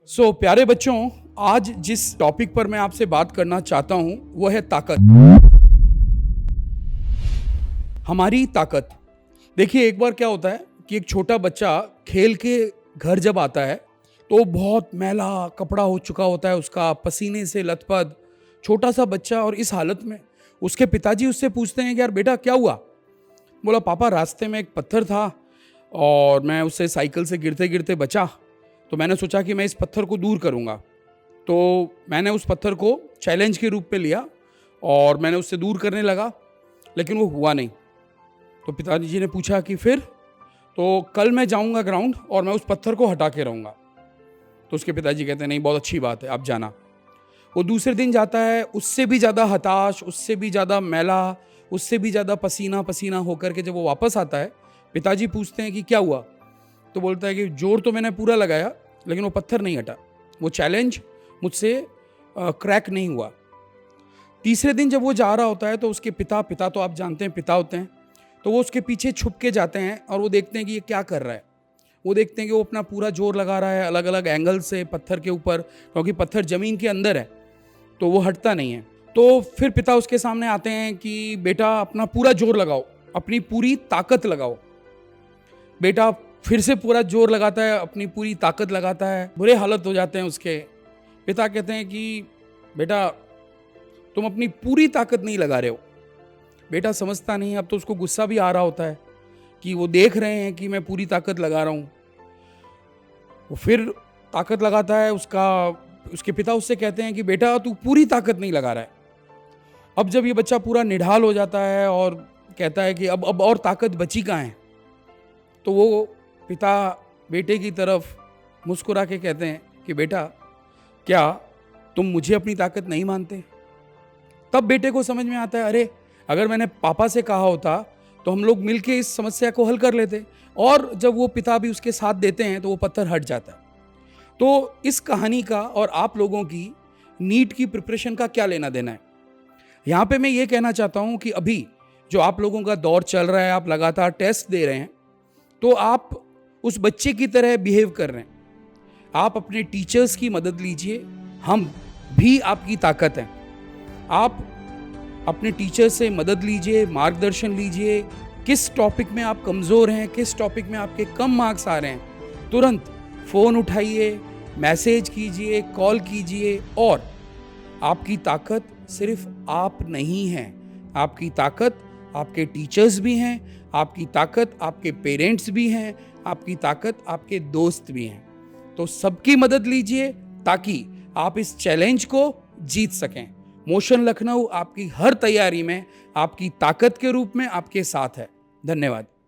प्यारे बच्चों, आज जिस टॉपिक पर मैं आपसे बात करना चाहता हूं वो है ताकत। हमारी ताकत। देखिए, एक बार क्या होता है कि एक छोटा बच्चा खेल के घर जब आता है तो बहुत मैला कपड़ा हो चुका होता है, उसका पसीने से लथपथ छोटा सा बच्चा। और इस हालत में उसके पिताजी उससे पूछते हैं कि यार बेटा क्या हुआ। बोला, पापा रास्ते में एक पत्थर था और मैं उससे साइकिल से गिरते गिरते बचा, तो मैंने सोचा कि मैं इस पत्थर को दूर करूंगा। तो मैंने उस पत्थर को चैलेंज के रूप में लिया और मैंने उससे दूर करने लगा, लेकिन वो हुआ नहीं। तो पिताजी ने पूछा कि फिर? तो कल मैं जाऊंगा ग्राउंड और मैं उस पत्थर को हटा के रहूँगा। तो उसके पिताजी कहते हैं नहीं, बहुत अच्छी बात है, आप जाना। वो दूसरे दिन जाता है, उससे भी ज़्यादा हताश, उससे भी ज़्यादा मैला, उससे भी ज़्यादा पसीना पसीना होकर के जब वो वापस आता है, पिताजी पूछते हैं कि क्या हुआ। तो बोलता है कि जोर तो मैंने पूरा लगाया लेकिन वो पत्थर नहीं हटा, वो चैलेंज मुझसे क्रैक नहीं हुआ। तीसरे दिन जब वो जा रहा होता है तो उसके पिता तो आप जानते हैं पिता होते हैं, तो वो उसके पीछे छुप के जाते हैं और वो देखते हैं कि ये क्या कर रहा है। वो देखते हैं कि वो अपना पूरा जोर लगा रहा है अलग अलग एंगल से पत्थर के ऊपर, क्योंकि पत्थर ज़मीन के अंदर है तो वो हटता नहीं है। तो फिर पिता उसके सामने आते हैं कि बेटा अपना पूरा जोर लगाओ, अपनी पूरी ताकत लगाओ। बेटा फिर से पूरा जोर लगाता है, अपनी पूरी ताकत लगाता है, बुरे हालत हो जाते हैं उसके। पिता कहते हैं कि बेटा तुम अपनी पूरी ताकत नहीं लगा रहे हो। बेटा समझता नहीं, अब तो उसको गुस्सा भी आ रहा होता है कि वो देख रहे हैं कि मैं पूरी ताकत लगा रहा हूँ। वो फिर ताकत लगाता है, उसके पिता उससे कहते हैं कि बेटा तू पूरी ताकत नहीं लगा रहा है। अब जब ये बच्चा पूरा निढाल हो जाता है और कहता है कि अब और ताकत बची कहाँ है, तो वो पिता बेटे की तरफ मुस्कुरा के कहते हैं कि बेटा क्या तुम मुझे अपनी ताकत नहीं मानते? तब बेटे को समझ में आता है, अरे अगर मैंने पापा से कहा होता तो हम लोग मिलके इस समस्या को हल कर लेते। और जब वो पिता भी उसके साथ देते हैं तो वो पत्थर हट जाता है। तो इस कहानी का और आप लोगों की नीट की प्रिपरेशन का क्या लेना देना है? यहाँ पे मैं ये कहना चाहता हूँ कि अभी जो आप लोगों का दौर चल रहा है, आप लगातार टेस्ट दे रहे हैं, तो आप उस बच्चे की तरह बिहेव कर रहे हैं। आप अपने टीचर्स की मदद लीजिए, हम भी आपकी ताकत हैं। आप अपने टीचर से मदद लीजिए, मार्गदर्शन लीजिए। किस टॉपिक में आप कमज़ोर हैं, किस टॉपिक में आपके कम मार्क्स आ रहे हैं, तुरंत फ़ोन उठाइए, मैसेज कीजिए, कॉल कीजिए। और आपकी ताकत सिर्फ आप नहीं हैं, आपकी ताकत आपके टीचर्स भी हैं, आपकी ताकत आपके पेरेंट्स भी हैं, आपकी ताकत आपके दोस्त भी हैं। तो सबकी मदद लीजिए ताकि आप इस चैलेंज को जीत सकें। मोशन लखनऊ आपकी हर तैयारी में आपकी ताकत के रूप में आपके साथ है। धन्यवाद।